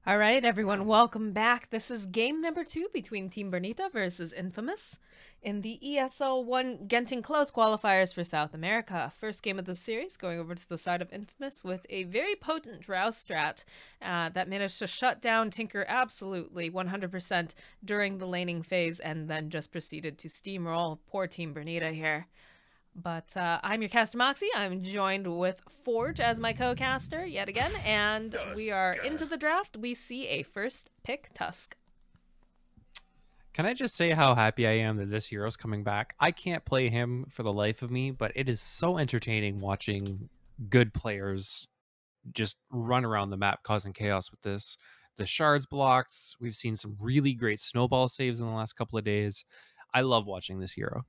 All right, everyone, welcome back. This is game number 2 between Team Bernita versus Infamous in the ESL One Genting Close qualifiers for South America. First game of the series, going over to the side of Infamous with a very potent Rouse strat that managed to shut down Tinker absolutely 100% during the laning phase and then just proceeded to steamroll poor Team Bernita here. But I'm your caster Moxie. I'm joined with Forge as my co-caster yet again, and we are into the draft. We see a first pick Tusk. Can I just say how happy I am that this hero's coming back? I can't play him for the life of me, but it is so entertaining watching good players just run around the map causing chaos with this. The shards blocks, we've seen some really great snowball saves in the last couple of days. I love watching this hero.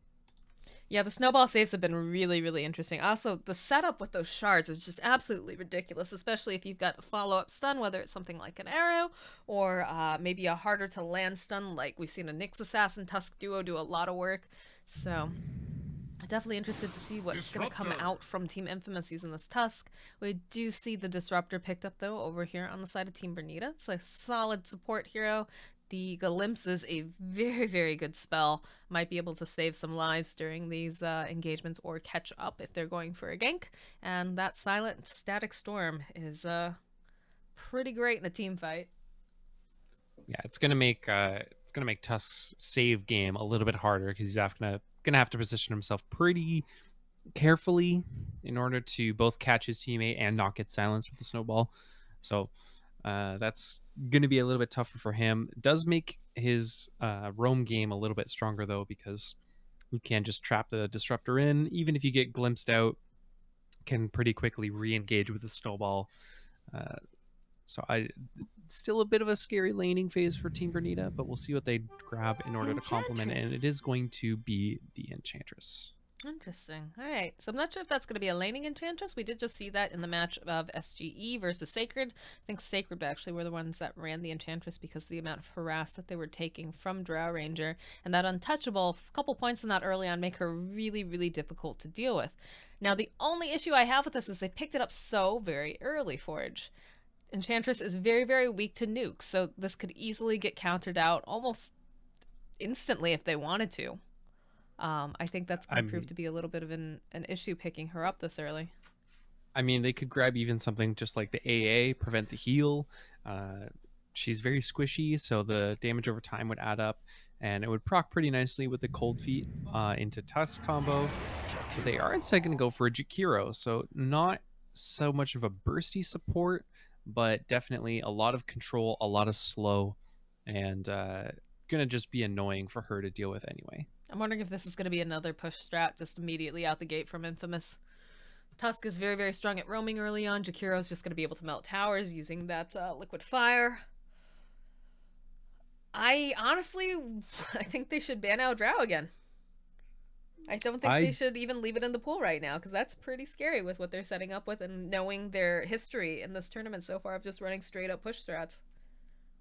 Yeah, the snowball saves have been really, really interesting. Also, the setup with those shards is just absolutely ridiculous, especially if you've got a follow-up stun, whether it's something like an arrow or maybe a harder to land stun, like we've seen a Nyx Assassin Tusk duo do a lot of work. So, definitely interested to see what's going to come out from Team Infamous using this Tusk. We do see the Disruptor picked up, though, over here on the side of Team Bernita. It's a solid support hero. The Glimpse is a very, very good spell. Might be able to save some lives during these engagements or catch up if they're going for a gank. And that Silent Static Storm is pretty great in a team fight. Yeah, it's gonna make Tusk's save game a little bit harder because he's gonna have to position himself pretty carefully in order to both catch his teammate and not get silenced with the snowball. So that's going to be a little bit tougher for him. It does make his roam game a little bit stronger, though, because you can just trap the Disruptor in. Even if you get glimpsed out, can pretty quickly re-engage with the snowball. Still a bit of a scary laning phase for Team Bernita, but we'll see what they grab in order to complement it, and it is going to be the Enchantress. Interesting. All right. So I'm not sure if that's going to be a laning Enchantress. We did just see that in the match of SGE versus Sacred. I think Sacred actually were the ones that ran the Enchantress because of the amount of harass that they were taking from Drow Ranger. And that Untouchable, a couple points in that early on, make her really, really difficult to deal with. Now, the only issue I have with this is they picked it up so very early, Forge. Enchantress is very, very weak to nukes, so this could easily get countered out almost instantly if they wanted to. I think that's going to prove to be a little bit of an issue picking her up this early. I mean, they could grab even something just like the AA, prevent the heal. She's very squishy, so the damage over time would add up, and it would proc pretty nicely with the Cold Feet into Tusk combo. But they are instead going to go for a Jakiro, so not so much of a bursty support, but definitely a lot of control, a lot of slow, and going to just be annoying for her to deal with anyway. I'm wondering if this is going to be another push strat just immediately out the gate from Infamous. Tusk is very, very strong at roaming early on. Jakiro is just going to be able to melt towers using that liquid fire. I think they should ban out Drow again. I don't think they should even leave it in the pool right now because that's pretty scary with what they're setting up with and knowing their history in this tournament so far of just running straight up push strats.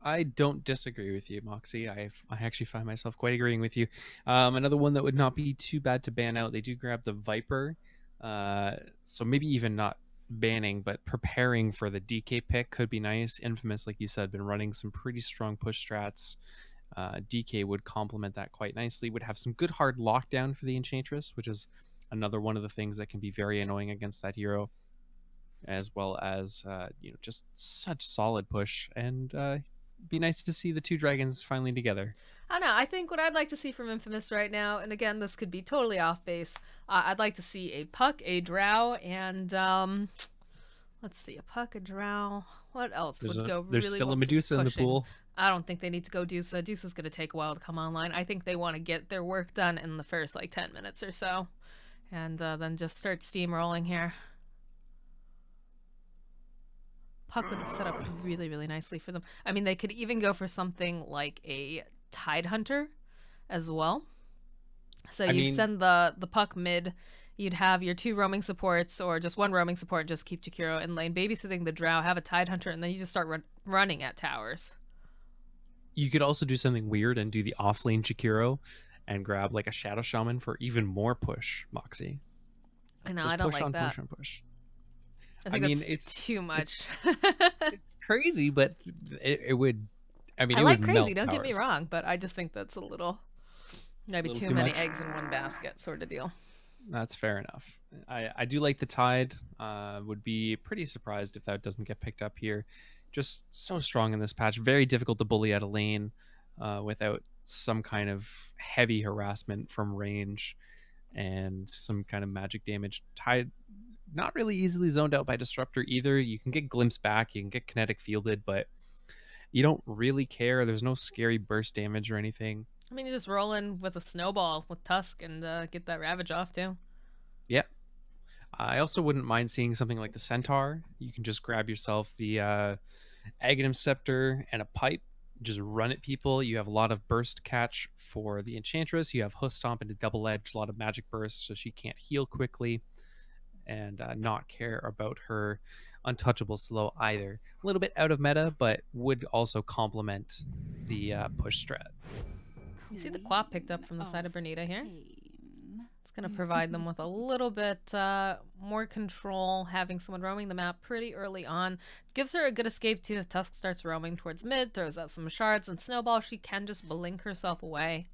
I don't disagree with you, Moxie. I actually find myself quite agreeing with you. Another one that would not be too bad to ban out, they do grab the Viper. So maybe even not banning, but preparing for the DK pick could be nice. Infamous, like you said, been running some pretty strong push strats. DK would complement that quite nicely. Would have some good hard lockdown for the Enchantress, which is another one of the things that can be very annoying against that hero. As well as, just such solid push. And be nice to see the two dragons finally together. I don't know. I think what I'd like to see from Infamous right now, and again, this could be totally off base, I'd like to see a Puck, a Drow, and let's see, a Puck, a Drow. What else would go really well? There's still a Medusa in the pool. I don't think they need to go Dusa. Dusa's going to take a while to come online. I think they want to get their work done in the first, 10 minutes or so, and then just start steamrolling here. Puck would set up really, really nicely for them. I mean, they could even go for something like a Tidehunter as well. So you'd send the Puck mid, you'd have your 2 roaming supports or just 1 roaming support, just keep Jakiro in lane, babysitting the Drow, have a Tidehunter, and then you just start running at towers. You could also do something weird and do the off-lane Jakiro and grab like a Shadow Shaman for even more push, Moxie. I know, just I don't push like on that. Push on push. I think it's too much. crazy, but it would. I mean, I it would like crazy, melt don't get me towers. wrong, but I just think that's a little, A maybe little too too many much. eggs in one basket sort of deal. That's fair enough. I do like the Tide. Would be pretty surprised if that doesn't get picked up here. Just so strong in this patch. Very difficult to bully out of lane without some kind of heavy harassment from range and some kind of magic damage. Tide not really easily zoned out by Disruptor either. You can get glimpse back, you can get kinetic fielded, but you don't really care. There's no scary burst damage or anything. I mean, you just roll in with a snowball with Tusk and get that Ravage off too. Yeah. I also wouldn't mind seeing something like the Centaur. You can just grab yourself the Aghanim Scepter and a pipe, just run at people. You have a lot of burst catch for the Enchantress. You have Hoof Stomp into double edge, a lot of magic bursts, so she can't heal quickly and not care about her untouchable slow either. A little bit out of meta, but would also complement the push strat. You see the Quap picked up from the side of Bernita here. It's going to provide them with a little bit more control, having someone roaming the map pretty early on. Gives her a good escape too if Tusk starts roaming towards mid, throws out some shards, and Snowball, she can just blink herself away.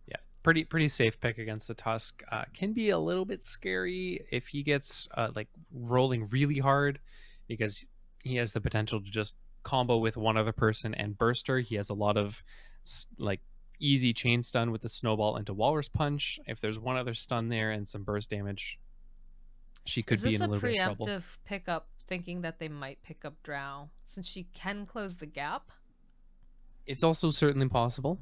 Yeah, pretty safe pick against the Tusk. Can be a little bit scary if he gets like rolling really hard, because he has the potential to just combo with one other person and burst her. He has a lot of like easy chain stun with the snowball into Walrus Punch. If there's one other stun there and some burst damage, she could be in a little bit of trouble. Is this a preemptive pickup, thinking that they might pick up Drow, since she can close the gap? It's also certainly possible.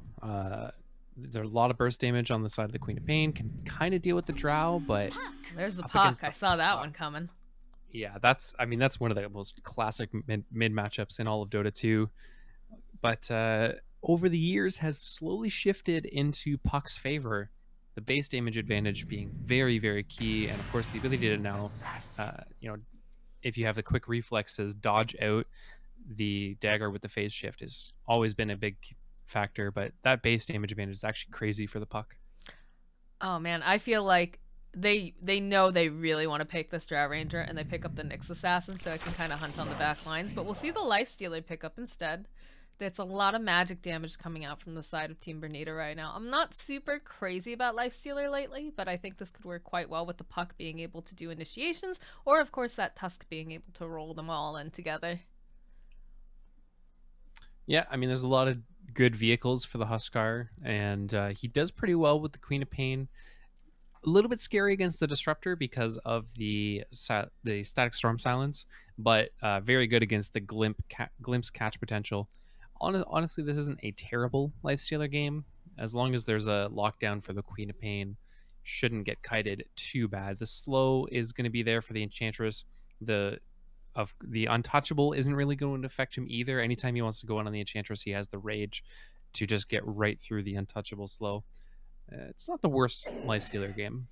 There's a lot of burst damage on the side of the Queen of Pain. Can kind of deal with the Drow, but there's the Puck. I saw that one coming. Yeah, that's one of the most classic mid matchups in all of Dota 2. But over the years has slowly shifted into Puck's favor. The base damage advantage being very, very key, and of course the ability to now, if you have the quick reflexes, dodge out the dagger with the phase shift has always been a big factor. But that base damage advantage is actually crazy for the Puck. Oh man, I feel like they know they really want to pick this Drow Ranger, and they pick up the Nyx Assassin so it can kind of hunt on the back lines. But we'll see the Lifestealer pick up instead. There's a lot of magic damage coming out from the side of Team Bernita right now. I'm not super crazy about Lifestealer lately, but I think this could work quite well with the Puck being able to do initiations, or of course that Tusk being able to roll them all in together. Yeah, I mean, there's a lot of good vehicles for the Huskar, and he does pretty well with the Queen of Pain. A little bit scary against the Disruptor because of the Static Storm Silence, but very good against the Glimpse catch potential. Honestly, this isn't a terrible Lifestealer game. As long as there's a lockdown for the Queen of Pain, shouldn't get kited too bad. The slow is going to be there for the Enchantress. The Untouchable isn't really going to affect him either. Anytime he wants to go on the Enchantress, he has the Rage to just get right through the Untouchable slow. It's not the worst Lifestealer game.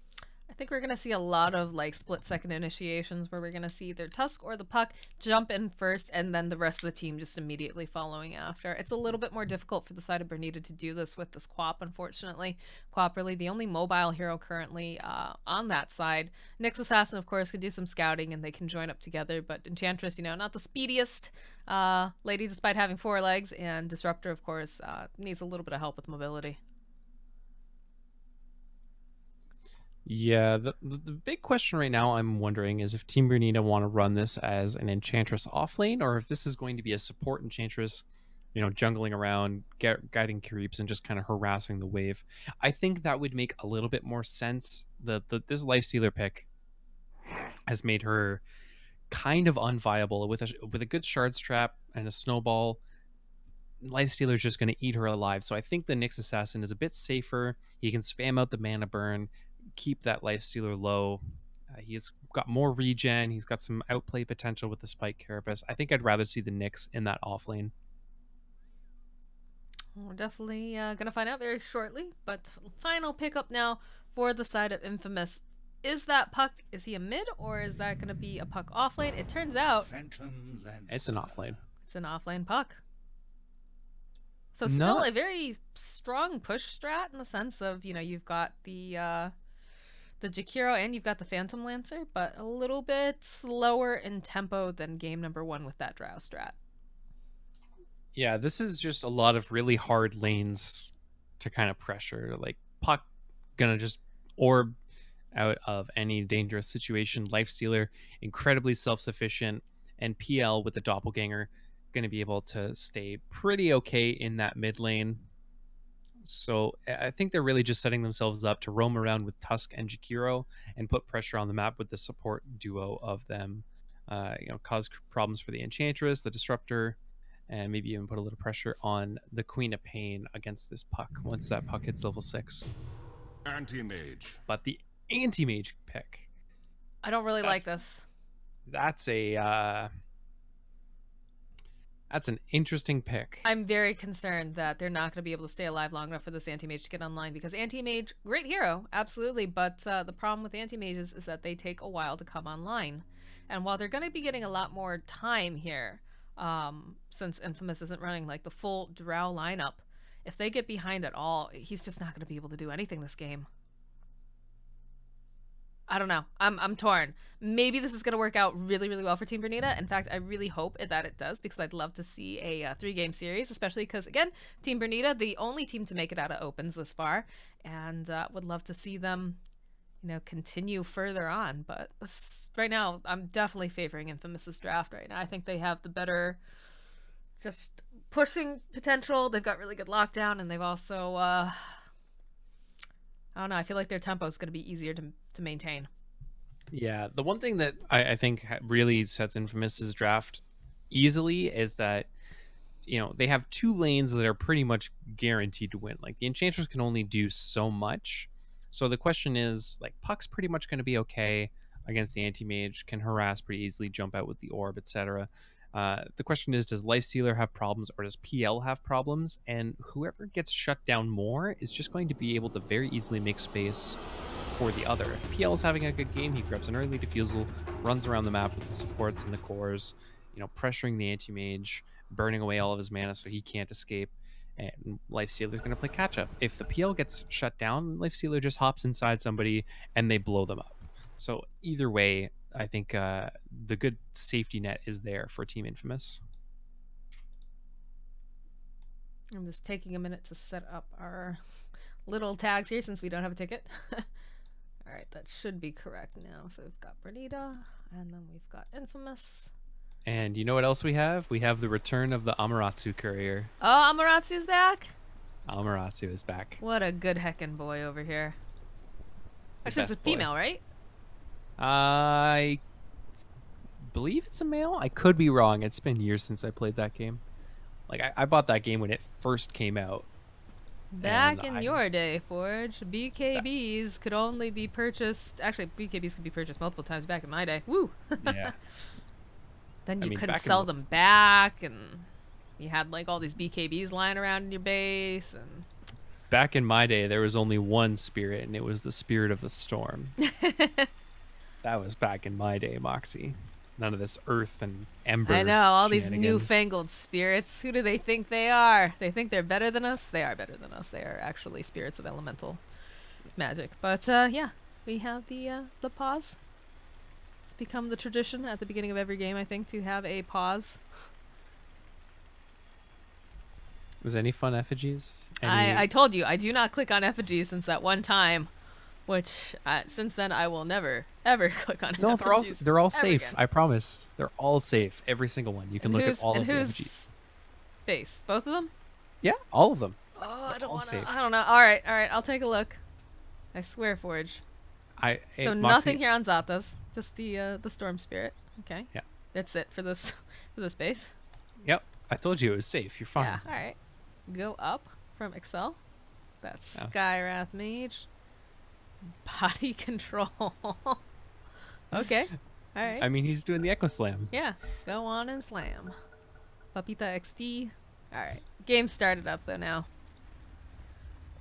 I think we're going to see a lot of like split-second initiations where we're going to see either Tusk or the Puck jump in first and then the rest of the team just immediately following after. It's a little bit more difficult for the side of Bernita to do this with this Quap, unfortunately. Quap really the only mobile hero currently on that side. Nyx Assassin, of course, can do some scouting and they can join up together, but Enchantress, not the speediest lady despite having 4 legs, and Disruptor, of course, needs a little bit of help with mobility. Yeah, the big question right now I'm wondering is if Team Bernita want to run this as an Enchantress offlane, or if this is going to be a support Enchantress, jungling around, guiding creeps, and just kind of harassing the wave. I think that would make a little bit more sense. This Lifestealer pick has made her kind of unviable with a good Shards Trap and a Snowball. Lifestealer is just going to eat her alive. So I think the Nyx Assassin is a bit safer. He can spam out the mana burn, keep that Lifestealer low. He's got more regen. He's got some outplay potential with the Spike Carapace. I think I'd rather see the Nyx in that offlane. We're definitely going to find out very shortly. But final pickup now for the side of Infamous. Is that Puck, is he a mid, or is that going to be a Puck offlane? It turns out it's an offlane. It's an offlane Puck. So still a very strong push strat in the sense of, you've got the the Jakiro, and you've got the Phantom Lancer, but a little bit slower in tempo than game number 1 with that Drow strat. Yeah, this is just a lot of really hard lanes to kind of pressure. Like, Puck gonna just orb out of any dangerous situation. Lifestealer, incredibly self-sufficient, and PL with the Doppelganger gonna be able to stay pretty okay in that mid lane. So I think they're really just setting themselves up to roam around with Tusk and Jakiro and put pressure on the map with the support duo of them. Cause problems for the Enchantress, the Disruptor, and maybe even put a little pressure on the Queen of Pain against this Puck once that Puck hits level 6. Anti-mage. But the anti-mage pick, I don't really like this. That's an interesting pick. I'm very concerned that they're not going to be able to stay alive long enough for this anti-mage to get online, because anti-mage, great hero, absolutely, but the problem with anti-mages is that they take a while to come online. And while they're going to be getting a lot more time here, since Infamous isn't running like the full Drow lineup, if they get behind at all, he's just not going to be able to do anything this game. I don't know. I'm torn. Maybe this is going to work out really, really well for Team Bernita. In fact, I really hope that it does, because I'd love to see a 3-game series, especially because, again, Team Bernita, the only team to make it out of opens this far, and would love to see them, continue further on. But right now, I'm definitely favoring Infamous's draft right now. I think they have the better just pushing potential. They've got really good lockdown, and they've also, I don't know, I feel like their tempo is going to be easier to maintain. Yeah, the one thing that I think really sets Infamous's draft easily is that, they have 2 lanes that are pretty much guaranteed to win. Like, the Enchantress can only do so much. So the question is, like, Puck's pretty much going to be okay against the Anti-Mage, can harass pretty easily, jump out with the Orb, etc. The question is, does Lifestealer have problems, or does PL have problems? And whoever gets shut down more is just going to be able to very easily make space for the other. If PL is having a good game, he grabs an early defusal, runs around the map with the supports and the cores, pressuring the anti-mage, burning away all of his mana so he can't escape, and Lifestealer's going to play catch up. If the PL gets shut down, Lifestealer just hops inside somebody and they blow them up. So either way, I think the good safety net is there for Team Infamous. I'm just taking a minute to set up our little tags here since we don't have a ticket. All right, that should be correct now. So we've got Bernita, and then we've got Infamous. And you know what else we have? We have the return of the Amaterasu courier. Oh, Amaratsu's back? Amaterasu is back. What a good heckin' boy over here. Actually, it's a female, right? I believe it's a male. I could be wrong. It's been years since I played that game. Like, I bought that game when it first came out. Back in your day, Forge, BKBs could only be purchased... Actually, BKBs could be purchased multiple times back in my day. Woo! Yeah. Then you couldn't sell them back, and you had, like, all these BKBs lying around in your base, and... Back in my day, there was only one spirit, and it was the Spirit of the Storm. That was back in my day, Moxie. None of this earth and ember. I know, all these newfangled spirits. Who do they think they are? They think they're better than us? They are better than us. They are actually spirits of elemental magic. But yeah, we have the pause. It's become the tradition at the beginning of every game, I think, to have a pause. Was any fun effigies? I told you, I do not click on effigies since that one time. Which, since then, I will never, ever click on No, effigies. they're all safe. Again. I promise. They're all safe. Every single one. You can look at all of the effigies. Face? Both of them? Yeah, all of them. Oh, I don't want to. I don't know. All right. I'll take a look. I swear, Forge. So nothing here on Zatas. Just the Storm Spirit. Okay. Yeah. That's it for this base. Yep. I told you it was safe. You're fine. Yeah. All right. Go up from Excel. That's Skywrath Mage. Body control. Okay. All right. I mean, he's doing the Echo Slam. Yeah. Go on and slam. Papita XD. All right. Game started up, though, now.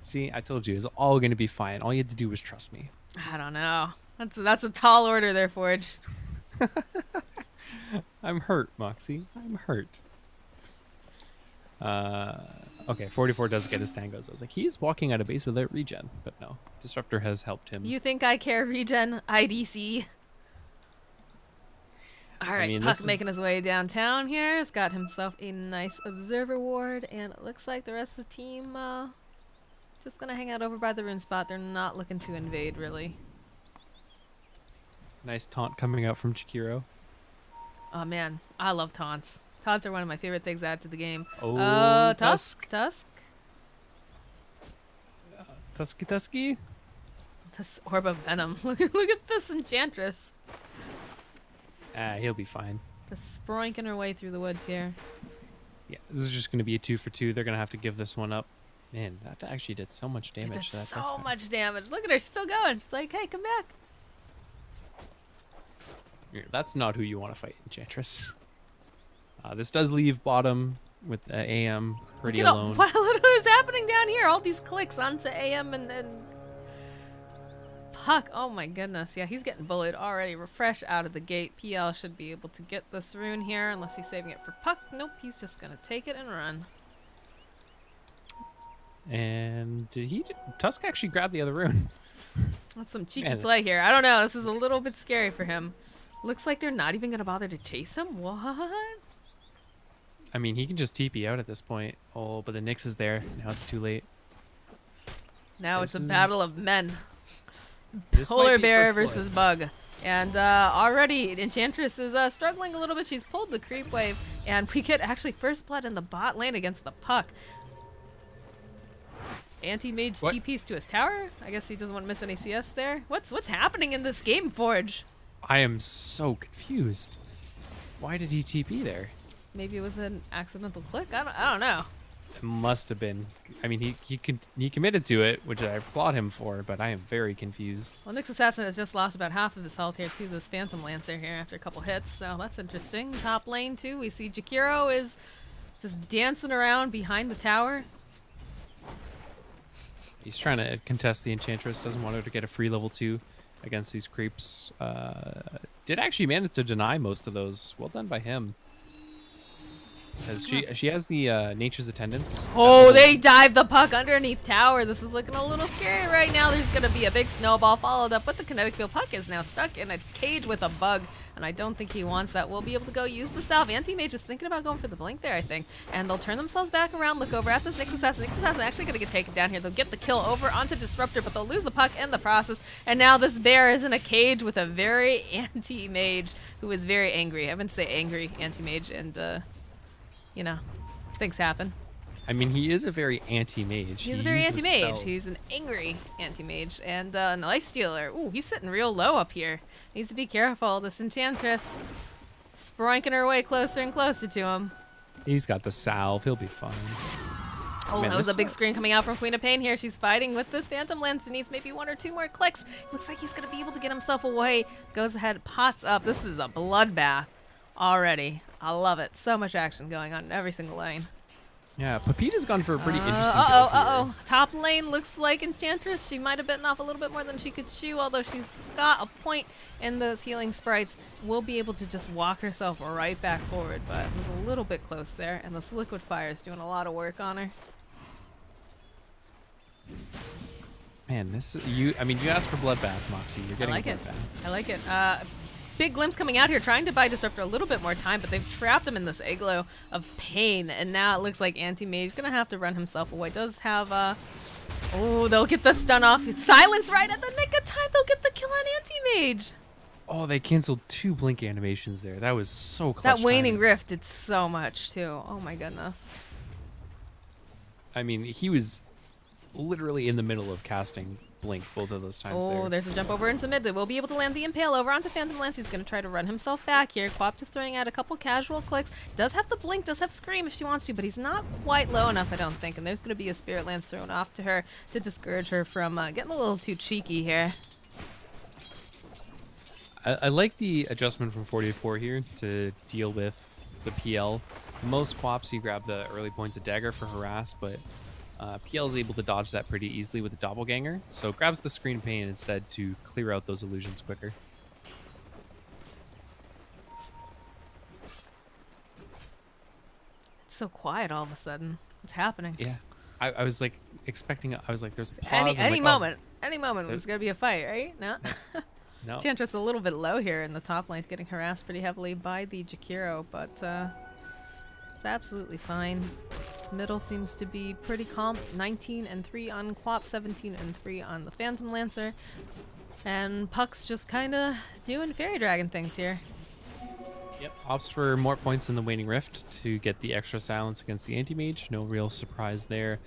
See, I told you. It's all going to be fine. All you had to do was trust me. I don't know. That's a tall order there, Forge. I'm hurt, Moxie. I'm hurt. Okay, 44 does get his tangos. I was like, he's walking out of base without regen, but no. Disruptor has helped him. You think I care, regen? IDC. All right, mean, Puck this making is- his way downtown here. He's got himself a nice observer ward, and it looks like the rest of the team just gonna hang out over by the rune spot. They're not looking to invade, really. Nice taunt coming out from Chikiro. Oh man, I love taunts. Taunts are one of my favorite things to add to the game. Oh, Tusk. Tusky. This orb of venom. Look at this enchantress. He'll be fine. Just sproinking her way through the woods here. Yeah, this is just going to be a 2 for 2. They're going to have to give this one up. Man, that actually did so much It damage. did to that so Tusk guy. much damage. Look at her, she's still going. She's like, hey, come back. Yeah, that's not who you want to fight, Enchantress. This does leave bottom with AM pretty Look at alone. what is happening down here? All these clicks onto AM and Puck. Oh my goodness. Yeah, he's getting bullied already. Refresh out of the gate. PL should be able to get this rune here unless he's saving it for Puck. Nope, he's just going to take it and run. And Tusk actually grabbed the other rune. That's some cheeky Man. play here. I don't know. This is a little bit scary for him. Looks like they're not even going to bother to chase him. What? I mean, he can just TP out at this point. Oh, but the Nyx is there. Now it's too late. Now it's This a battle is- of men. This might Polar be bear first versus blood. bug. And already Enchantress is struggling a little bit. She's pulled the creep wave. And we get actually first blood in the bot lane against the Puck. Anti-mage What? TPs to his tower. I guess he doesn't want to miss any CS there. What's happening in this game, Forge? I am so confused. Why did he TP there? Maybe it was an accidental click. I don't know. It must have been. I mean, he committed to it, which I applaud him for, but I am very confused. Well, Nyx Assassin has just lost about half of his health here to this Phantom Lancer here after a couple hits, so that's interesting. Top lane too, we see Jakiro is just dancing around behind the tower. He's trying to contest the Enchantress. Doesn't want her to get a free level 2 against these creeps. Did actually manage to deny most of those. Well done by him. Because she has the Nature's Attendants. Oh, they dive the Puck underneath tower. This is looking a little scary right now. There's going to be a big snowball followed up with the kinetic field. Puck is now stuck in a cage with a bug, and I don't think he wants that. We'll be able to go use the salve. Anti-Mage was thinking about going for the blink there, I think. And they'll turn themselves back around, look over at this Nyx Assassin. Nyx Assassin actually going to get taken down here. They'll get the kill over onto Disruptor, but they'll lose the Puck in the process. And now this bear is in a cage with a very Anti-Mage who is very angry. I meant to say angry Anti-Mage, and you know, things happen. I mean, he is a very anti-mage. He's a very uses anti-mage. spells. He's an angry anti-mage. And a life stealer. Ooh, he's sitting real low up here. Needs to be careful. This Enchantress sproinking her way closer and closer to him. He's got the salve. He'll be fine. Oh, Man, that was a this- big screen coming out from Queen of Pain here. She's fighting with this Phantom Lance. Needs maybe 1 or 2 more clicks. Looks like he's going to be able to get himself away. Goes ahead, pots up. This is a bloodbath already. I love it. So much action going on in every single lane. Yeah, Pepita's gone for a pretty interesting build Uh-oh. here. Top lane looks like Enchantress. She might have bitten off a little bit more than she could chew, although she's got a point in those healing sprites. Will be able to just walk herself right back forward, but it was a little bit close there, and this Liquid Fire is doing a lot of work on her. Man, you asked for Bloodbath, Moxie. You're I getting like a it. Bloodbath. I like it. Big glimpse coming out here, trying to buy Disruptor a little bit more time, but they've trapped him in this igloo of pain, and now it looks like Anti-Mage gonna have to run himself away. Does have oh, they'll get the stun off. It's silence right at the nick of time. They'll get the kill on Anti-Mage. Oh, they canceled 2 blink animations there. That was so clutch. That Waning timing. Rift did so much too. Oh my goodness. I mean, he was literally in the middle of casting blink both of those times Oh, there. there's a jump over into mid. They will be able to land the Impale over onto Phantom Lance. He's going to try to run himself back here. Quap just throwing out a couple casual clicks. Does have the blink, does have Scream if she wants to, but he's not quite low enough, I don't think. And there's going to be a Spirit Lance thrown off to her to discourage her from getting a little too cheeky here. I like the adjustment from 44 here to deal with the PL. Most Quaps, you grab the early points of Dagger for Harass, but PL is able to dodge that pretty easily with the Doppelganger, so grabs the Screen Pain instead to clear out those illusions quicker. so quiet all of a sudden. What's happening? Yeah. I was like expecting. I was like, there's a pause. Any I'm like, moment. Any moment There's- there's gonna be a fight, right? No. No. Chantra's a little bit low here in the top lane. He's getting harassed pretty heavily by the Jakiro, but it's absolutely fine. Middle seems to be pretty calm. 19 and 3 on Quap, 17 and 3 on the Phantom Lancer. And Puck's just kind of doing Fairy Dragon things here. Yep. Opts for more points in the Waning Rift to get the extra silence against the Anti-Mage. No real surprise there.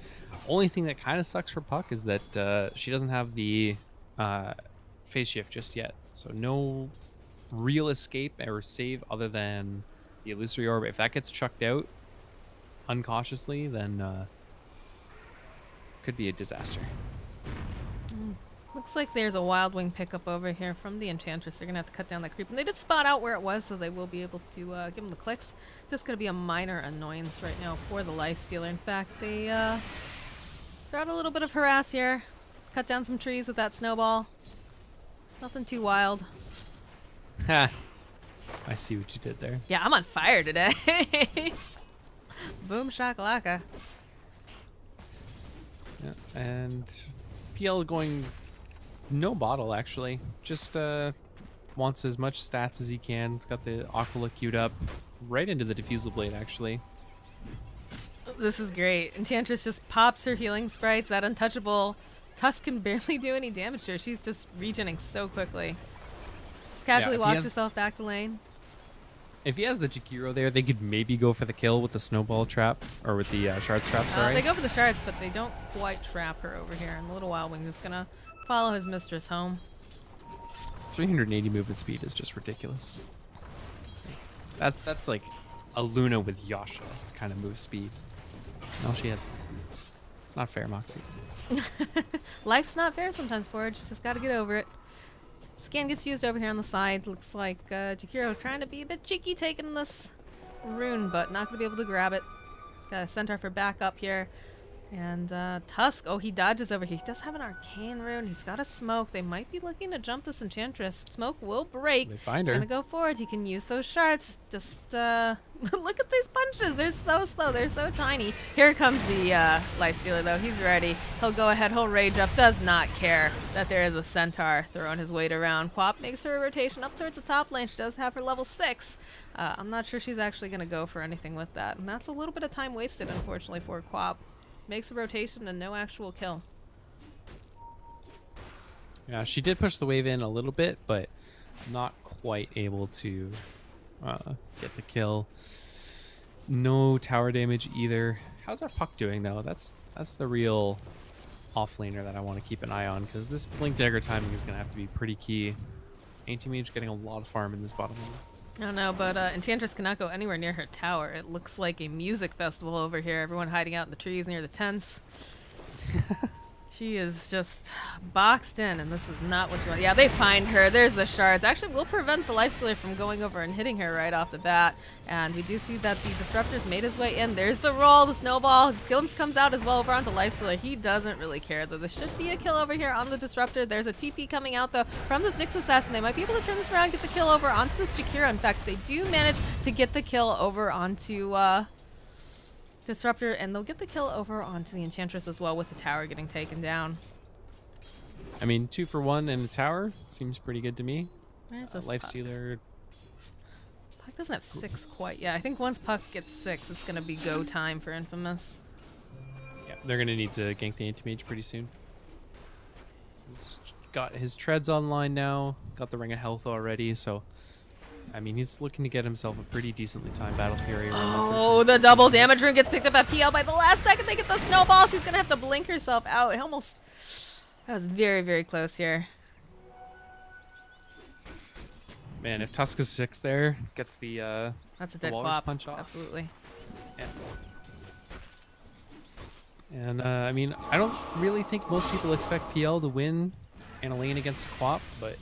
Only thing that kind of sucks for Puck is that she doesn't have the phase shift just yet. So no real escape or save other than the Illusory Orb. If that gets chucked out uncautiously, then could be a disaster. Looks like there's a Wild Wing pickup over here from the Enchantress. They're going to have to cut down that creep. And they did spot out where it was, so they will be able to give them the clicks. Just going to be a minor annoyance right now for the Lifestealer. In fact, they throw out a little bit of harass here. Cut down some trees with that snowball. Nothing too wild. Ha! I see what you did there. Yeah, I'm on fire today. Boom shakalaka. Yeah, and PL going no bottle actually. Just wants as much stats as he can. He's got the Aquila queued up right into the Diffusal Blade actually. This is great. Enchantress just pops her healing sprites. That untouchable Tusk can barely do any damage to her. She's just regening so quickly. Just casually walks herself back to lane. If he has the Jakiro there, they could maybe go for the kill with the snowball trap or with the shards trap. Sorry. They go for the shards, but they don't quite trap her over here. And the little Wild Wing's just gonna follow his mistress home. 380 movement speed is just ridiculous. That's like a Luna with Yasha kind of move speed. And all she has, it's not fair, Moxie. Life's not fair sometimes, Forge. Just gotta get over it. Scan gets used over here on the side. Looks like Jakiro trying to be a bit cheeky taking this rune, but not gonna be able to grab it. Got a Centaur for backup here. And Tusk, oh, he dodges over here. He does have an Arcane rune. He's got a smoke. They might be looking to jump this Enchantress. Smoke will break. They find He's her. gonna go forward. He can use those shards. Just look at these punches. They're so slow. They're so tiny. Here comes the Lifestealer, though. He's ready. He'll go ahead. He'll rage up. Does not care that there is a Centaur throwing his weight around. Quap makes her rotation up towards the top lane. She does have her level 6. I'm not sure she's actually gonna go for anything with that. And that's a little bit of time wasted, unfortunately, for Quap. Makes a rotation and no actual kill. Yeah, she did push the wave in a little bit, but not quite able to get the kill. No tower damage either. How's our Puck doing though? That's the real offlaner that I want to keep an eye on, because this blink dagger timing is going to have to be pretty key. Anti-Mage getting a lot of farm in this bottom lane. I don't know, but Enchantress cannot go anywhere near her tower. It looks like a music festival over here. Everyone hiding out in the trees near the tents. She is just boxed in, and this is not what you want. Yeah, they find her. There's the shards. Actually, we'll prevent the Lifestealer from going over and hitting her right off the bat. And we do see that the Disruptor's made his way in. There's the roll, the snowball. Glimpse comes out as well over onto Lifestealer. He doesn't really care, though. There should be a kill over here on the Disruptor. There's a TP coming out, though, from this Nyx Assassin. They might be able to turn this around, get the kill over onto this Jakiro. In fact, they do manage to get the kill over onto Disruptor, and they'll get the kill over onto the Enchantress as well, with the tower getting taken down. I mean, 2 for 1 in the tower seems pretty good to me. Where's this Lifestealer. Puck doesn't have 6 quite yet. I think once Puck gets 6, it's going to be go time for Infamous. Yeah, they're going to need to gank the Anti-Mage pretty soon. He's got his treads online now, got the Ring of Health already, so I mean, he's looking to get himself a pretty decently timed Battle Fury. Oh, the double damage rune gets picked up at PL by the last second. They get the snowball. She's going to have to blink herself out. It almost... That was very, very close here. Man, if Tusk is 6 there, gets the That's a dead walrus flop. punch off. Absolutely. Yeah. And I mean, I don't really think most people expect PL to win in a lane against a Quap, but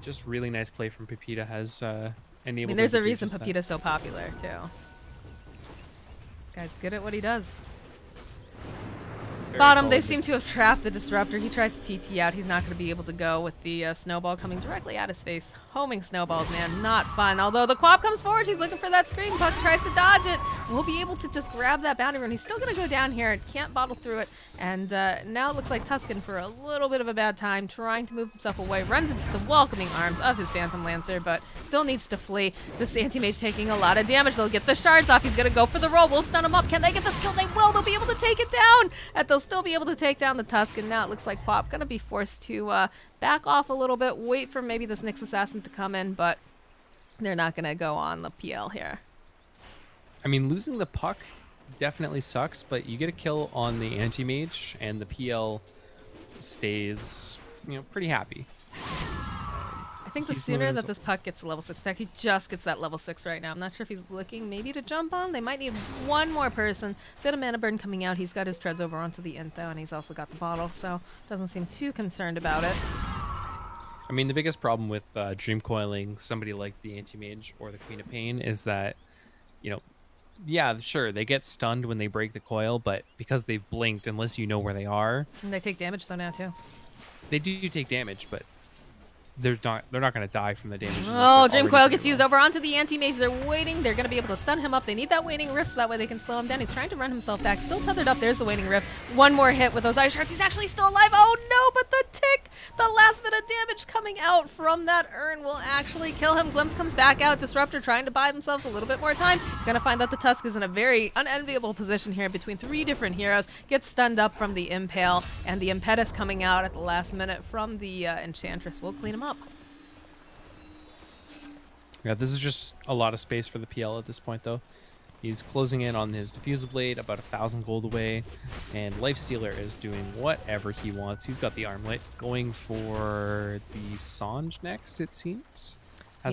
just really nice play from Pepita has enabled. I mean, there's a reason Pepita's so popular, too. This guy's good at what he does. Bottom, solid. they seem to have trapped the Disruptor. He tries to TP out. He's not going to be able to go with the snowball coming directly at his face. Homing snowballs, man, not fun. Although the Quap comes forward, he's looking for that screen. Puck tries to dodge it. We'll be able to just grab that boundary run. He's still going to go down here. Can't bottle through it. And now it looks like Tuscan for a little bit of a bad time, trying to move himself away. Runs into the welcoming arms of his Phantom Lancer, but still needs to flee. This anti-mage taking a lot of damage. They'll get the shards off. He's going to go for the roll. We'll stun him up. Can they get this kill? They will. They'll be able to take it down. And they'll still be able to take down the Tuscan. Now it looks like Quap going to be forced to back off a little bit, wait for maybe this Nyx Assassin to come in, but they're not going to go on the PL here. I mean, losing the puck definitely sucks, but you get a kill on the anti-mage, and the PL stays, pretty happy. I think the sooner that this puck gets to level 6, in fact, he just gets that level 6 right now. I'm not sure if he's looking maybe to jump on. They might need one more person. Bit of mana burn coming out. He's got his treads over onto the Int, though, and he's also got the bottle, so doesn't seem too concerned about it. I mean, the biggest problem with dream coiling somebody like the anti-mage or the Queen of Pain is that, yeah, sure, they get stunned when they break the coil, but because they've blinked, unless you know where they are... And they take damage, though, now, too. They do take damage, but they're not going to die from the damage. Oh, Dream Coil gets used over onto the anti-mage. They're waiting. They're going to be able to stun him up. They need that Waning Rift so that way they can slow him down. He's trying to run himself back. Still tethered up. There's the Waning Rift. One more hit with those ice shards. He's actually still alive. Oh, no, but the tick, the last bit of damage coming out from that urn will actually kill him. Glimpse comes back out. Disruptor trying to buy themselves a little bit more time. Going to find that the Tusk is in a very unenviable position here between 3 different heroes. Gets stunned up from the Impale, and the Impetus coming out at the last minute from the Enchantress will clean him up. Yeah, this is just a lot of space for the PL at this point, though. He's closing in on his Diffusal Blade, about 1,000 gold away, and Lifestealer is doing whatever he wants. He's got the Armlet, going for the Sange next, it seems.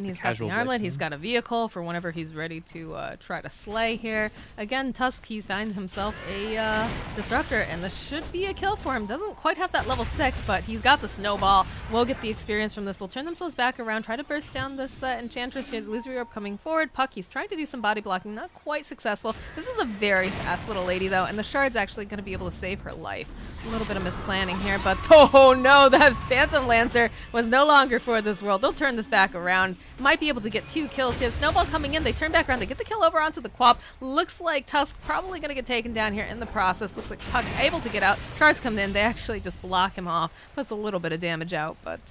He's got the armlet, he's got a vehicle for whenever he's ready to try to slay here. Again, Tusk, he's found himself a Disruptor, and this should be a kill for him. Doesn't quite have that level 6, but he's got the Snowball. Will get the experience from this. They'll turn themselves back around, try to burst down this Enchantress here. The Illusory Orb coming forward. Puck, he's trying to do some body blocking, not quite successful. This is a very fast little lady, though, and the Shard's actually going to be able to save her life. A little bit of misplanning here, but oh no, that Phantom Lancer was no longer for this world. They'll turn this back around. Might be able to get 2 kills here. Snowball coming in. They turn back around. They get the kill over onto the Quap. Looks like Tusk probably going to get taken down here in the process. Looks like Puck able to get out. Shards come in. They actually just block him off. Puts a little bit of damage out. But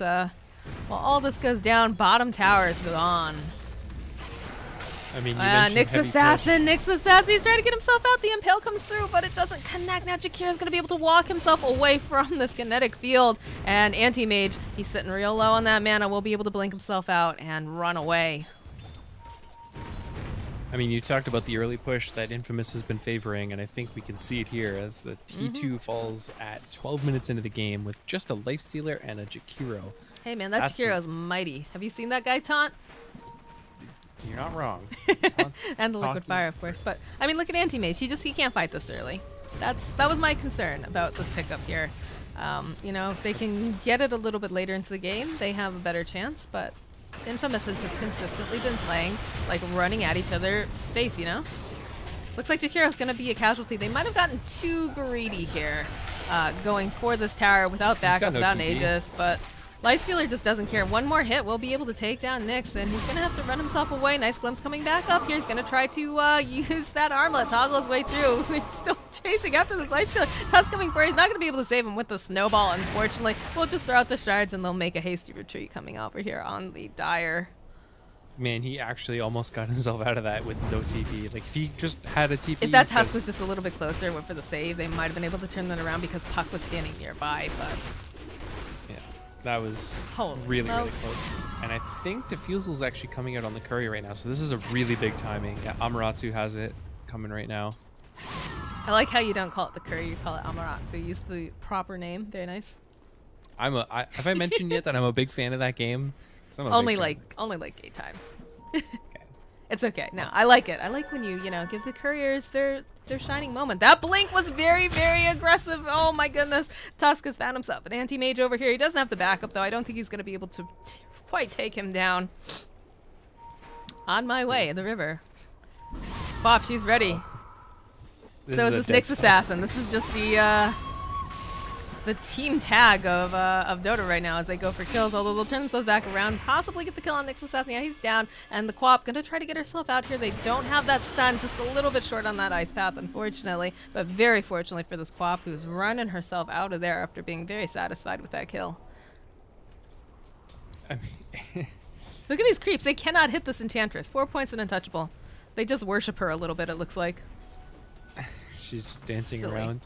while all this goes down, bottom tower is gone. I mean, Nyx Assassin, he's trying to get himself out. The Impale comes through, but it doesn't connect. Now Jakira's going to be able to walk himself away from this kinetic field. And Anti-Mage, he's sitting real low on that mana, will be able to blink himself out and run away. I mean, you talked about the early push that Infamous has been favoring, and I think we can see it here as the T2 falls at 12 minutes into the game with just a Lifestealer and a Jakiro. Hey man, that Jakiro is mighty. Have you seen that guy taunt? You're not wrong. And the Liquid Fire, of course. But I mean, look at Anti-Mage. He can't fight this early. That was my concern about this pickup here. If they can get it a little bit later into the game, they have a better chance. But Infamous has just consistently been playing, like running at each other's face. Looks like Jakiro's going to be a casualty. They might have gotten too greedy here, going for this tower without backup, without an Aegis, but Lifestealer just doesn't care. One more hit will be able to take down Nyx, and he's going to have to run himself away. Nice Glimpse coming back up here. He's going to try to use that armlet, toggle his way through. They're still chasing after this Lifestealer. Tusk coming for. He's not going to be able to save him with the Snowball, unfortunately. We'll just throw out the shards, and they'll make a hasty retreat coming over here on the Dire. Man, he actually almost got himself out of that with no TP. Like, if he just had a TP... If that Tusk was just a little bit closer, went for the save, they might have been able to turn that around because Puck was standing nearby, but... That was really close. And I think Diffusal's actually coming out on the Courier right now, so this is a really big timing. Yeah, Amaterasu has it coming right now. I like how you don't call it the Courier, you call it Amaterasu. Use the proper name. Very nice. Have I mentioned yet that I'm a big fan of that game? Only like 8 times. Okay. It's okay. No, I like it. I like when you give the Couriers their shining moment. That blink was very, very aggressive. Oh my goodness. Tusk has found himself an Anti-Mage over here. He doesn't have the backup though. I don't think he's going to be able to quite take him down. On my way, the river. Bop, she's ready. So is this Nyx Assassin. This is just the the team tag of Dota right now as they go for kills, although they'll turn themselves back around, possibly get the kill on Nyx Assassin. Yeah, he's down, and the Quap gonna try to get herself out here. They don't have that stun, just a little bit short on that ice path, unfortunately, but very fortunately for this Quap, who's running herself out of there after being very satisfied with that kill. I mean, look at these creeps. They cannot hit this Enchantress. 4 points and untouchable. They just worship her a little bit, it looks like. she's just dancing Silly. around.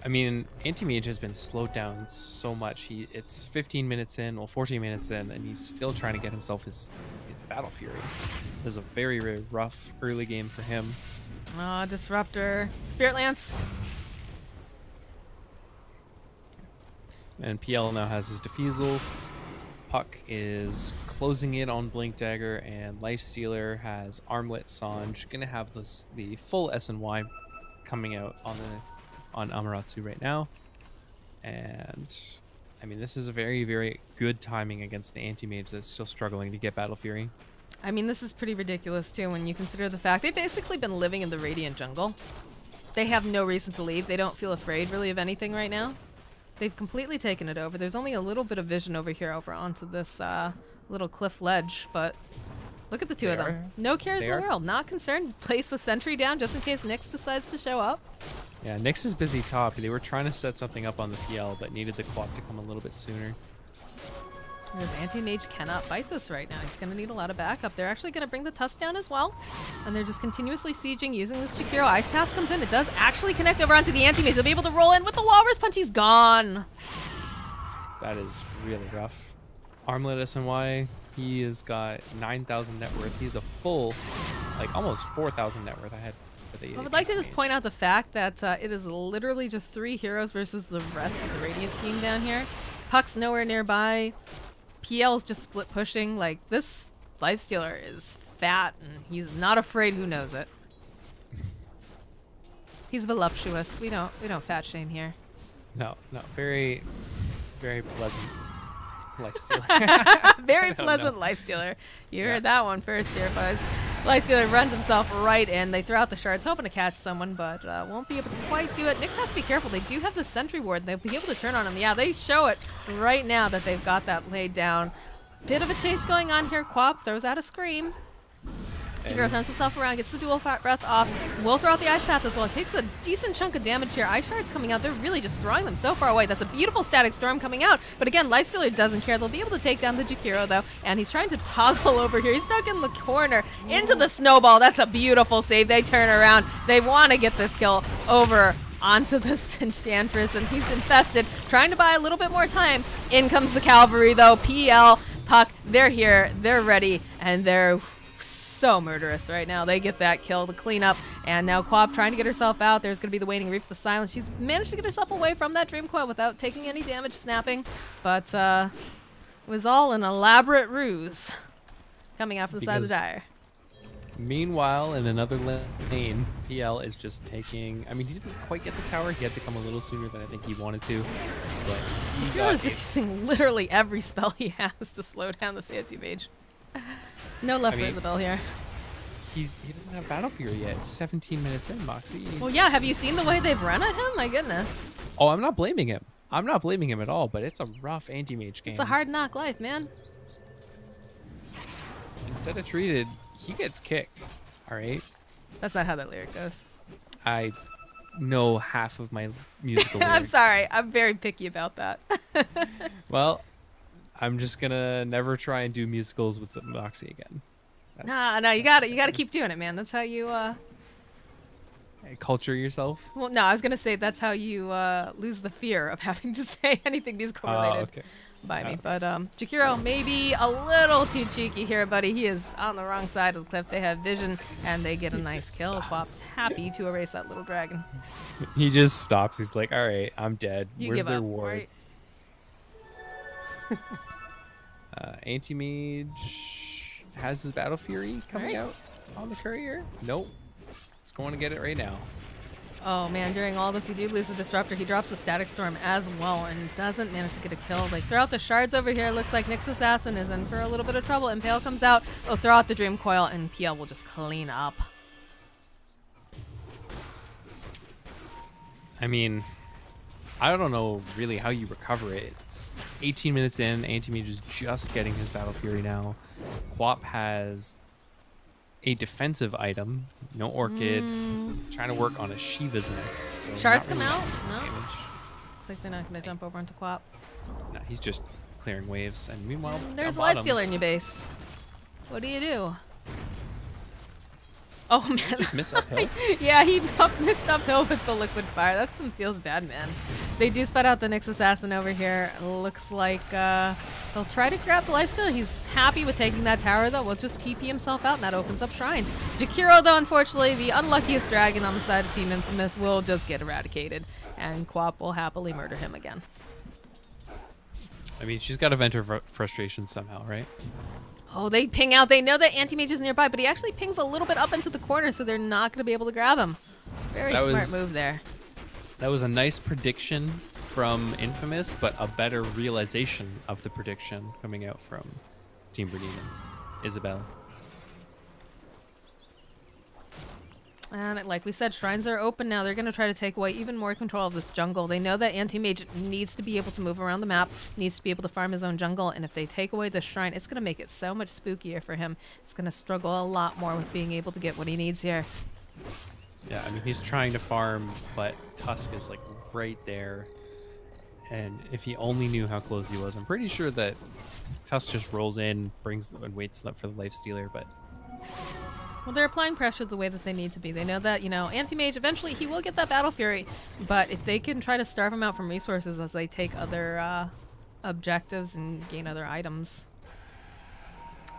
I mean, Anti-Mage has been slowed down so much. It's 15 minutes in, well, 14 minutes in, and he's still trying to get himself his Battle Fury. This is a very, very rough early game for him. Disruptor. Spirit Lance. And PL now has his Diffusal. Puck is closing in on Blink Dagger, and Lifestealer has Armlet Sange. Gonna have the full SNY coming out on Amaterasu right now. And I mean, this is a very, very good timing against the Anti-Mage that's still struggling to get Battle Fury. I mean, this is pretty ridiculous too when you consider the fact they've basically been living in the Radiant jungle. They have no reason to leave. They don't feel afraid really of anything right now. They've completely taken it over. There's only a little bit of vision over here over onto this little cliff ledge, but look at the two of them. No cares in the world. Not concerned. Place the sentry down just in case Nyx decides to show up. Yeah, Nyx is busy top. They were trying to set something up on the PL, but needed the Quap to come a little bit sooner. Because Anti-Mage cannot fight this right now. He's going to need a lot of backup. They're actually going to bring the Tusk down as well. And they're just continuously sieging using this Jakiro. Ice Path comes in. It does actually connect over onto the Anti-Mage. They'll be able to roll in with the Walrus Punch. He's gone. That is really rough. Armlet SNY, he has got 9,000 net worth. He's a full, like almost 4,000 net worth ahead. I would like to just point out the fact that it is literally just 3 heroes versus the rest of the Radiant team down here. Puck's nowhere nearby. PL's just split pushing. Like, this Lifestealer is fat and he's not afraid. Who knows it? He's voluptuous. We don't fat shame here. No, very, very pleasant Lifestealer. Very pleasant Lifestealer. You heard that one first here, Buzz. Lifestealer runs himself right in. They throw out the shards, hoping to catch someone, but won't be able to quite do it. Nyx has to be careful. They do have the sentry ward. They'll be able to turn on him. Yeah, they show it right now that they've got that laid down. Bit of a chase going on here. Quap throws out a scream. Jakiro turns himself around, gets the dual fat breath off. Will throw out the ice path as well. It takes a decent chunk of damage here. Ice shards coming out. They're really destroying them so far away. That's a beautiful static storm coming out. But again, Lifestealer doesn't care. They'll be able to take down the Jakiro though. And he's trying to toggle over here. He's stuck in the corner into the snowball. That's a beautiful save. They turn around. They want to get this kill over onto this Enchantress, and he's infested. Trying to buy a little bit more time. In comes the cavalry though. PL, Puck, they're here. They're ready. And they're so murderous right now. They get that kill, the cleanup, and now Quap trying to get herself out. There's going to be the Waning Reef, the Silence. She's managed to get herself away from that Dream Coil without taking any damage snapping, but it was all an elaborate ruse coming out from the side of the Dire. Meanwhile, in another lane, PL is just taking... I mean, he didn't quite get the tower. He had to come a little sooner than I think he wanted to, but Jakiro is just using literally every spell he has to slow down the Anti-Mage. No left for Isabel here. He doesn't have Battle Fury yet. It's 17 minutes in, Moxie. Well, yeah, have you seen the way they've run at him? My goodness. Oh, I'm not blaming him. I'm not blaming him at all, but it's a rough Anti-Mage game. It's a hard knock life, man. Instead of treated, he gets kicked. All right? That's not how that lyric goes. I know half of my musical lyrics. I'm sorry. I'm very picky about that. Well, I'm just gonna never try and do musicals with Moxie again. No, you gotta keep doing it, man. That's how you culture yourself. Well, no, I was gonna say that's how you lose the fear of having to say anything musical related by me. But Jakiro maybe a little too cheeky here, buddy. He is on the wrong side of the cliff. They have vision and they get a nice kill. Quap's happy to erase that little dragon. He just stops. He's like, all right, I'm dead. Where's their ward? Right? Anti-Mage has his Battle Fury coming out on the courier. Nope. It's going to get it right now. Oh man, during all this we do lose the Disruptor. He drops the Static Storm as well and doesn't manage to get a kill. They throw out the shards over here. Looks like Nyx Assassin is in for a little bit of trouble. Impale comes out. They'll throw out the Dream Coil and PL will just clean up. I mean, I don't know really how you recover it. It's 18 minutes in. Anti-Mage is just getting his Battle Fury now. Quap has a defensive item. No Orchid. Trying to work on a Shiva's next. So Shards not come really out? much No. damage. Looks like they're not going to jump over onto Quap. No, he's just clearing waves. And meanwhile, There's a down bottom, Lifestealer in your base. What do you do? Oh man. just missed uphill. Yeah, he missed uphill with the liquid fire. That feels bad, man. They do spot out the Nyx Assassin over here. Looks like they'll try to grab the lifesteal. He's happy with taking that tower, though. We'll just TP himself out, and that opens up shrines. Jakiro, though, unfortunately, the unluckiest dragon on the side of Team Infamous, will just get eradicated, and Quap will happily murder him again. I mean, she's got to vent her frustration somehow, right? Oh, they ping out. They know that Anti-Mage is nearby, but he actually pings a little bit up into the corner, so they're not going to be able to grab him. Very smart move there. That was a nice prediction from Infamous, but a better realization of the prediction coming out from Team Bernita. Isabel. And like we said, shrines are open now. They're going to try to take away even more control of this jungle. They know that Anti-Mage needs to be able to move around the map, needs to be able to farm his own jungle, and if they take away the shrine, it's going to make it so much spookier for him. It's going to struggle a lot more with being able to get what he needs here. Yeah, I mean, he's trying to farm, but Tusk is like right there. And if he only knew how close he was, I'm pretty sure that Tusk just rolls in, brings and waits up for the Lifestealer, but... Well, they're applying pressure the way that they need to be. They know that, you know, Anti-Mage, eventually he will get that Battle Fury, but if they can try to starve him out from resources as they take other objectives and gain other items.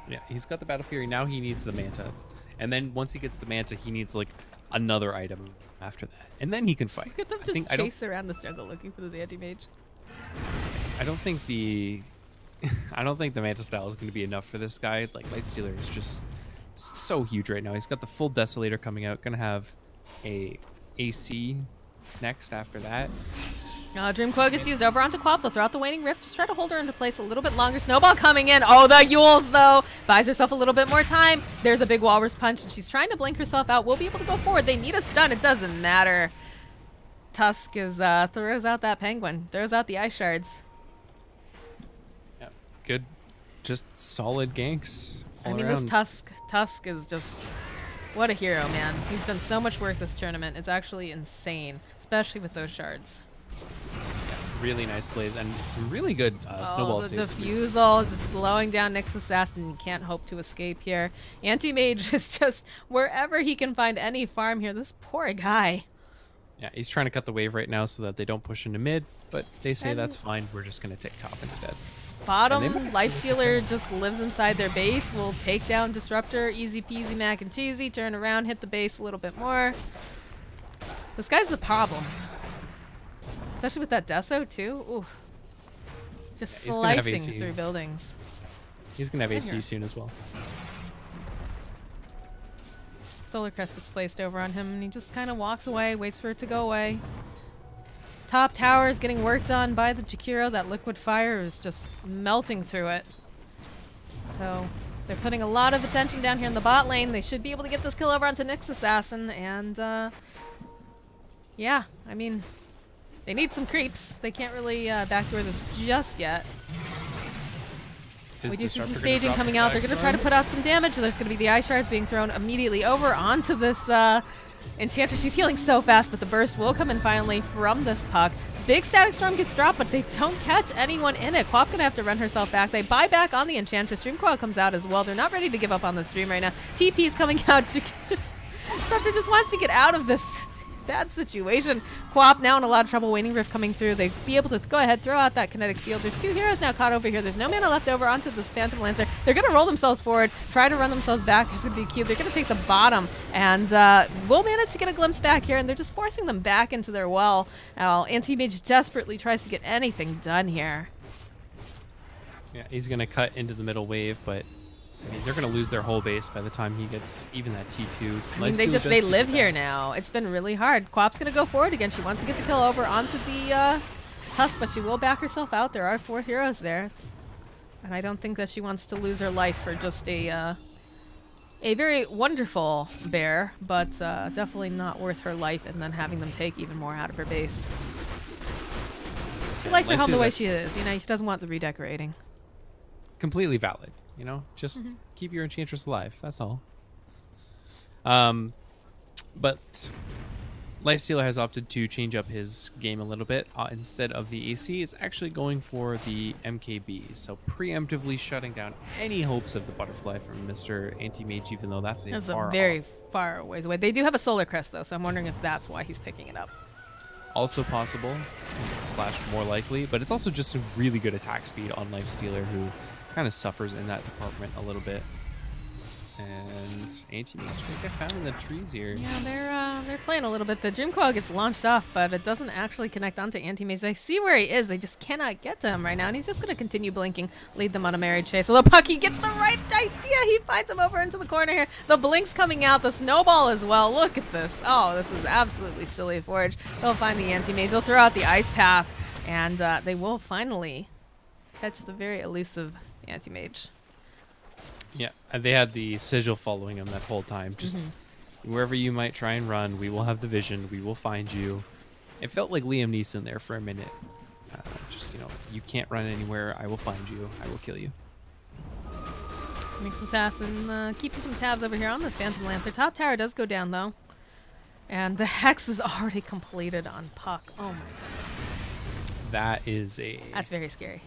Yeah, he's got the Battle Fury. Now he needs the Manta. And then once he gets the Manta, he needs, like, another item after that. And then he can fight. Look at them just chase around this jungle looking for this Anti-Mage. I don't think the... I don't think the Manta style is going to be enough for this guy. Like, Lifestealer is just... so huge right now. He's got the full Desolator coming out. Gonna have a AC next after that. Dream Coil gets used over onto Quap. They'll throw out the Waning Rift. Just try to hold her into place a little bit longer. Snowball coming in. Oh, the Yules, though. Buys herself a little bit more time. There's a big Walrus Punch, and she's trying to blink herself out. We'll be able to go forward. They need a stun. It doesn't matter. Tusk is throws out that Penguin. Throws out the Ice Shards. Yeah, good. Just solid ganks. I mean, this Tusk is just, what a hero, man. He's done so much work this tournament. It's actually insane, especially with those shards. Yeah, really nice plays and some really good snowball saves. The defusal, just slowing down Nyx Assassin. You can't hope to escape here. Anti-Mage is just wherever he can find any farm here. This poor guy. Yeah, he's trying to cut the wave right now so that they don't push into mid, but they say that's fine. We're just going to take top instead. Bottom, Lifestealer just lives inside their base. Will take down Disruptor. Easy peasy mac and cheesy. Turn around, hit the base a little bit more. This guy's a problem. Especially with that Deso, too. Ooh. Just slicing through buildings. He's going to have AC soon as well. Solar Crest gets placed over on him, and he just kind of walks away, waits for it to go away. Top tower is getting worked on by the Jakiro. That liquid fire is just melting through it. So they're putting a lot of attention down here in the bot lane. They should be able to get this kill over onto Nyx Assassin. And yeah, I mean, they need some creeps. They can't really backdoor this just yet. We do see some staging coming out. They're going to try to put out some damage. There's going to be the Ice Shards being thrown immediately over onto this Enchantress. She's healing so fast, but the burst will come in finally from this puck. Big Static Storm gets dropped, but they don't catch anyone in it. Quap gonna have to run herself back. They buy back on the Enchantress. Dream Coil comes out as well. They're not ready to give up on this Dream right now. TP is coming out. Disruptor just wants to get out of this bad situation. Quap now in a lot of trouble. Waning Rift coming through. They'd be able to go ahead, throw out that kinetic field. There's two heroes now caught over here. There's no mana left over onto this Phantom Lancer. They're going to roll themselves forward, try to run themselves back. There's going to be a cube. They're going to take the bottom and will manage to get a glimpse back here, and they're just forcing them back into their well. Now, Anti-Mage desperately tries to get anything done here. Yeah, he's going to cut into the middle wave, but I mean, they're going to lose their whole base by the time he gets even that T2. I mean, they live here now. It's been really hard. Quap's going to go forward again. She wants to get the kill over onto the Tusk, but she will back herself out. There are 4 heroes there. And I don't think that she wants to lose her life for just a very wonderful bear, but definitely not worth her life and then having them take even more out of her base. She likes her home the Lifestealer- way she is. You know, she doesn't want the redecorating. Completely valid. You know, just Mm-hmm. keep your Enchantress alive. That's all. But Lifestealer has opted to change up his game a little bit. Instead of the AC, it's actually going for the MKB. So preemptively shutting down any hopes of the butterfly from Mr. Anti-Mage, even though that's That's far a very off. far ways away. They do have a solar crest though, so I'm wondering if that's why he's picking it up. Also possible, / more likely, but it's also just some really good attack speed on Lifestealer, who kind of suffers in that department a little bit. And Anti-Mage can get found in the trees here. Yeah, they're playing a little bit. The Dream Coil gets launched off, but it doesn't actually connect onto Anti-Mage. They see where he is. They just cannot get to him right now, and he's just going to continue blinking, lead them on a merry chase. Although Pucky gets the right idea. He finds him over into the corner here. The blink's coming out. The snowball as well. Look at this. Oh, this is absolutely silly Forge. They'll find the Anti-Mage. They'll throw out the Ice Path, and they will finally catch the very elusive Anti-Mage. Yeah, and they had the sigil following him that whole time. Just wherever you might try and run, we will have the vision. We will find you. It felt like Liam Neeson there for a minute. Just, you know, you can't run anywhere. I will find you. I will kill you. Mix Assassin keeping some tabs over here on this Phantom Lancer. Top tower does go down, though. And the Hex is already completed on Puck. Oh, my goodness. That is a... That's very scary.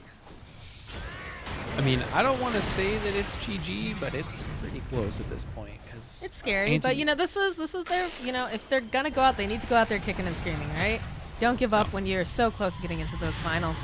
I mean, I don't want to say that it's GG, but it's pretty close at this point. Cause It's scary, but, you know, this is their, you know, if they're going to go out, they need to go out there kicking and screaming, right? Don't give up when you're so close to getting into those finals.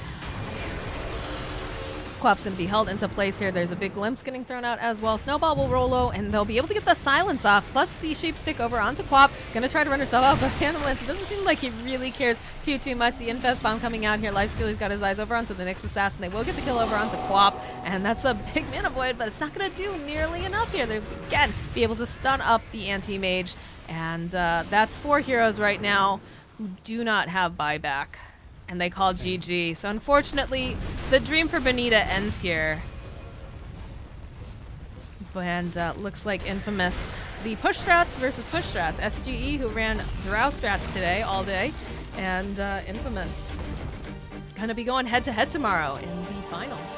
Quap's going to be held into place here. There's a big glimpse getting thrown out as well. Snowball will roll low, and they'll be able to get the silence off, plus the sheep stick over onto Quap. Going to try to run herself out, but Phantom Lancer doesn't seem like he really cares too much. The Infest Bomb coming out here. Lifestealer's got his eyes over onto the Nyx Assassin. They will get the kill over onto Quap, and that's a big mana void, but it's not going to do nearly enough here. They, again, be able to stun up the Anti-Mage, and that's 4 heroes right now who do not have buyback. And they call GG. So unfortunately, the dream for Bernita ends here. And looks like Infamous, the push strats versus push strats. SGE, who ran drow strats today, all day. And Infamous gonna be going head-to-head tomorrow in the finals.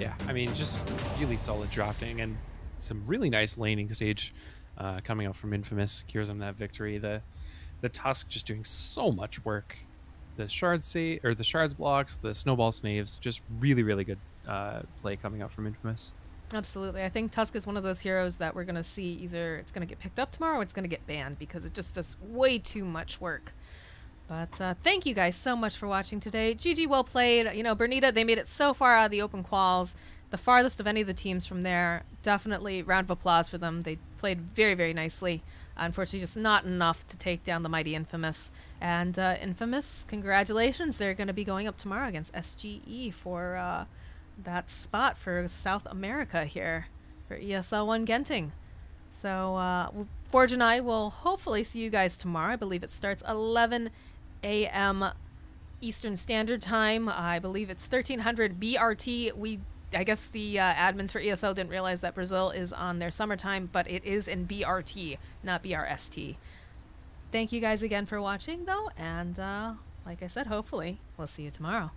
Yeah, I mean, just really solid drafting and some really nice laning stage coming out from Infamous. Secures them that victory. The Tusk just doing so much work. The shards blocks, the snowball snaves, just really good play coming out from Infamous. Absolutely. I think Tusk is one of those heroes that we're going to see either it's going to get picked up tomorrow or it's going to get banned because it just does way too much work. But thank you guys so much for watching today. GG, well played. You know, Bernita, they made it so far out of the open quals, the farthest of any of the teams from there. Definitely round of applause for them. They played very nicely. Unfortunately, just not enough to take down the mighty Infamous. And Infamous, congratulations. They're going to be going up tomorrow against SGE for that spot for South America here for ESL One Genting. So Forge and I will hopefully see you guys tomorrow. I believe it starts 11 a.m. Eastern Standard Time. I believe it's 1300 BRT. I guess the admins for ESL didn't realize that Brazil is on their summertime, but it is in BRT, not BRST. Thank you guys again for watching, though, and like I said, hopefully we'll see you tomorrow.